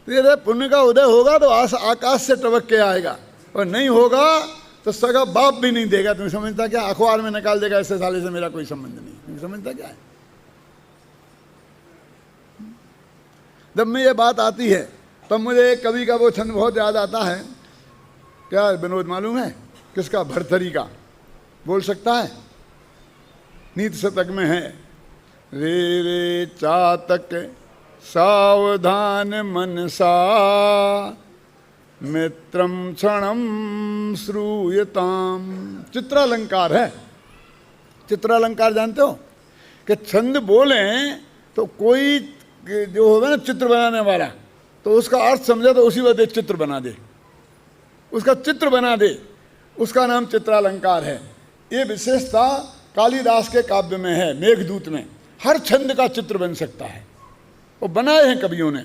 तेरे पुण्य का उदय होगा तो आकाश से टपक के आएगा, और नहीं होगा तो सगा बाप भी नहीं देगा। तुम्हें समझता क्या? अखबार में निकाल देगा, ऐसे साले से मेरा कोई संबंध नहीं। तुम्हें समझता क्या है? जब मैं ये बात आती है तब मुझे कवि का वो छंद बहुत याद आता है। क्या विनोद मालूम है किसका? भरथरी का। बोल सकता है? नीति शतक में है, रे रे चातक सावधान मनसा मित्रम क्षणम श्रूयताम। चित्रालंकार है। चित्रालंकार जानते हो कि छंद बोलें तो कोई जो होगा ना चित्र बनाने वाला, तो उसका अर्थ समझे तो उसी वक्त चित्र बना दे, उसका चित्र बना दे, उसका नाम चित्रालंकार है। ये विशेषता कालिदास के काव्य में है, मेघदूत में। हर छंद का चित्र बन सकता है, वो बनाए हैं कवियों ने।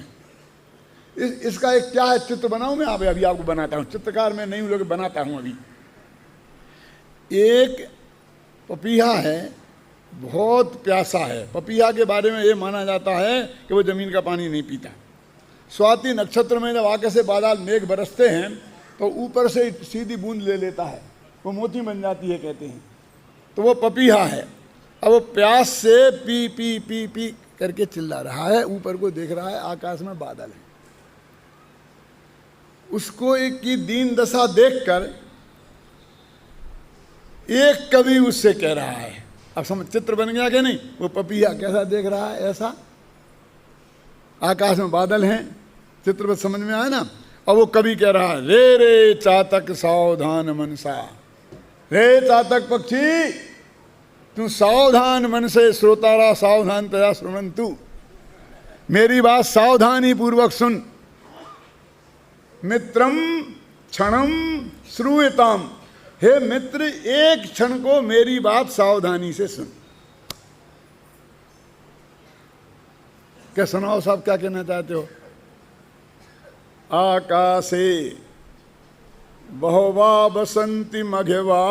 इसका एक क्या है, चित्र बनाऊं मैं? अभी आपको बनाता हूं। चित्रकार में नहीं हूं, लोग बनाता हूं। अभी एक पपीहा है, बहुत प्यासा है। पपीहा के बारे में ये माना जाता है कि वो जमीन का पानी नहीं पीता। स्वाति नक्षत्र में जब आगे से बादल मेघ बरसते हैं तो ऊपर से सीधी बूंद ले लेता है, वो मोती बन जाती है कहते हैं। तो वो पपीहा है। अब वो प्यास से पी पी पी पी करके चिल्ला रहा है, ऊपर को देख रहा है, आकाश में बादल है। उसको एक की दीन दशा देखकर एक कवि उससे कह रहा है, अब समझ चित्र बन गया कि नहीं? वो पपीहा कैसा देख रहा है? ऐसा, आकाश में बादल हैं, चित्र बस समझ में आया ना? और वो कवि कह रहा है, रे रे चातक सावधान मनसा। रे चातक पक्षी, तू सावधान मन से श्रोतारा सावधान तया सुनंतु। मेरी बात सावधानी पूर्वक सुन। मित्रम क्षणम श्रूयताम। हे मित्र, एक क्षण को मेरी बात सावधानी से सुन। क्या सुनाओ साहब, क्या कहना चाहते हो? आकाशे बहवा बसंती मघवा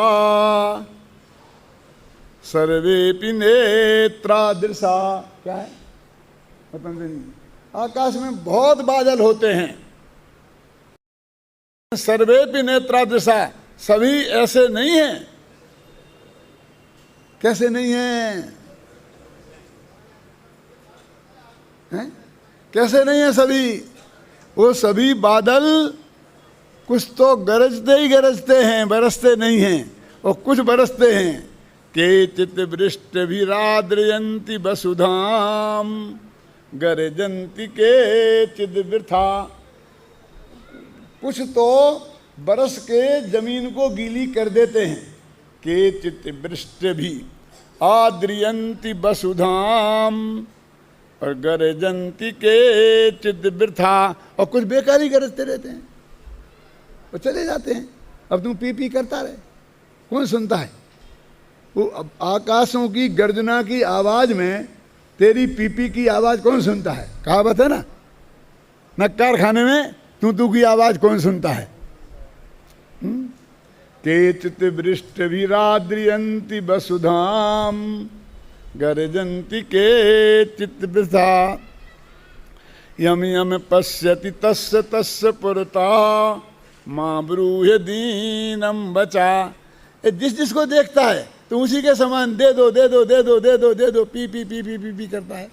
सर्वेपि नेत्रादृशा। क्या है? पतंजलि। आकाश में बहुत बादल होते हैं, सर्वेपि नेत्रादृशा, सभी ऐसे नहीं हैं। कैसे नहीं हैं? हैं? कैसे नहीं है सभी? वो सभी बादल कुछ तो गरजते ही गरजते हैं, बरसते नहीं हैं, और कुछ बरसते हैं। केचित् वृष्टिभिराद्रयन्ति वसुधाम गरजन्ति केचिद् वृथा। कुछ तो बरस के जमीन को गीली कर देते हैं। केचित् वृष्टिभि आद्रयन्ति वसुधाम और गरजन्ति केचिद् वृथा। और कुछ बेकार ही गरजते रहते हैं और चले जाते हैं। अब तुम पी पी करता रहे, कौन सुनता है? वो आकाशों की गर्जना की आवाज में तेरी पीपी की आवाज कौन सुनता है? कहावत है ना, न कारखाने में तू की आवाज कौन सुनता है? केचित् वृष्टिभिराद्रयन्ति वसुधाम गरजन्ति केचित् वृथा। यम यम पश्यति तस्य तस्य पुरता माँ ब्रूहि दीनम बचा। जिस जिसको देखता है तो उसी के समान दे दो दे दो दे दो दे दो दे दो, P P P P P P करता है।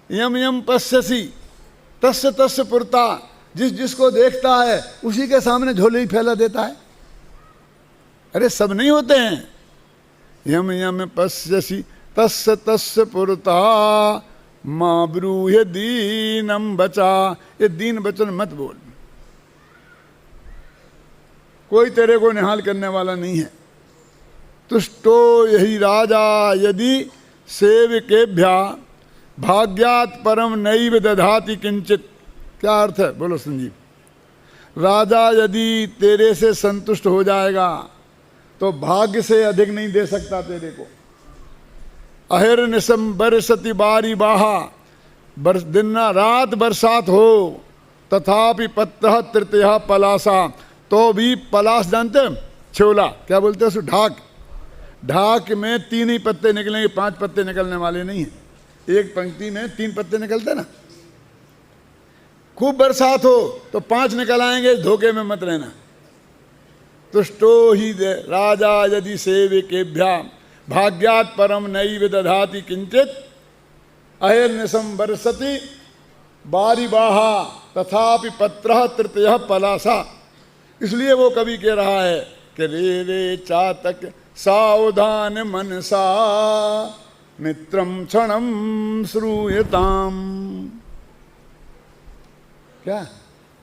यम यम पश्यसि तस्य तस्य पुरता, जिस जिसको देखता है उसी के सामने झोले ही फैला देता है। अरे सब नहीं होते हैं। यम यम पश्यसि तस्य तस्य पुरता माँ ब्रूहि दीनम बचा। ये दीन वचन मत बोल, कोई तेरे को निहाल करने वाला नहीं है। तुष्टो यही राजा यदि सेवकेभ्या भाग्यात् परम नैव दधाति किंचित। क्या अर्थ है? बोलो संजीव। राजा यदि तेरे से संतुष्ट हो जाएगा तो भाग्य से अधिक नहीं दे सकता तेरे को। अहिर्निशम बरसति बारी बाहा, दिन रात बरसात हो तथापि पत्तः तृतीय पलासा। तो भी पलास जानते हैं? छोला क्या बोलते हैं उसको? ढाक। ढाक में 3 ही पत्ते निकलेंगे, 5 पत्ते निकलने वाले नहीं हैं। एक पंक्ति में 3 पत्ते निकलते ना। खूब बरसात हो तो 5 निकल आएंगे, धोखे में मत रहना। तुष्टो ही राजा यदि सेवकेभ्यां भाग्यात् परम नैव दधाति किंचित अहिर्निशं बरसति बारिबाहा तथापि पत्रः तृतीयः पलासा। इसलिए वो कवि कह रहा है कि रे रे चातक सावधान मनसा मित्रम क्षणम श्रूयताम। क्या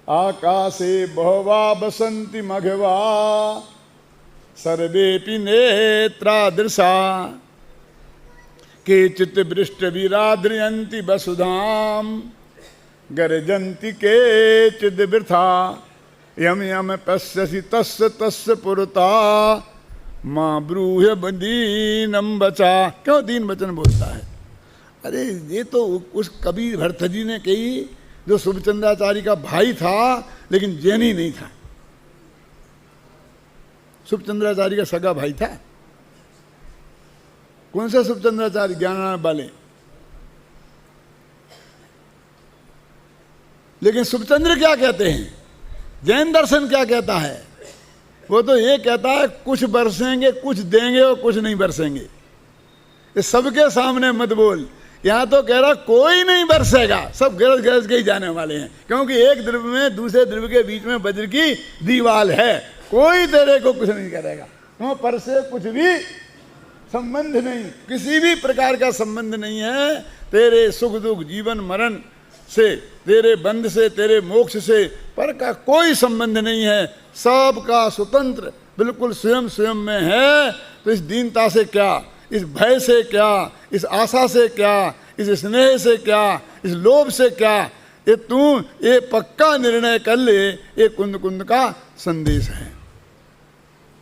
आकाशे बहवा बसंति मघवा सर्वेपि नेत्रादृशा केचित् वृष्टिभिराद्रियन्ति वसुधाम गर्जन्ति केचिद् वृथा यम यम पश्यसि तस्य तस्य पुरता माँ ब्रूह्य दीनम बचा। क्यों दीन वचन बोलता है? अरे ये तो उस कवि भरत जी ने कही जो शुभचंद्राचार्य का भाई था लेकिन जैनी नहीं था। शुभचंद्राचार्य का सगा भाई था। कौन सा शुभचंद्राचार्य? ज्ञानानंद वाले। लेकिन शुभचंद्र क्या कहते हैं? जैन दर्शन क्या कहता है? वो तो ये कहता है कुछ बरसेंगे, कुछ देंगे और कुछ नहीं बरसेंगे। ये सबके सामने मत बोल। यहां तो कह रहा कोई नहीं बरसेगा, सब गरज गरज के ही जाने वाले हैं, क्योंकि एक द्रव्य में दूसरे द्रव्य के बीच में वज्र की दीवाल है। कोई तेरे को कुछ नहीं करेगा। वहां पर से कुछ भी संबंध नहीं, किसी भी प्रकार का संबंध नहीं है तेरे सुख दुख जीवन मरण से, तेरे बंध से, तेरे मोक्ष से पर का कोई संबंध नहीं है। सबका स्वतंत्र बिल्कुल स्वयं स्वयं में है। तो इस दीनता से क्या, इस भय से क्या, इस आशा से क्या, इस स्नेह से क्या, इस लोभ से क्या, ये तू ये पक्का निर्णय कर ले। ये कुंद कुंद का संदेश है।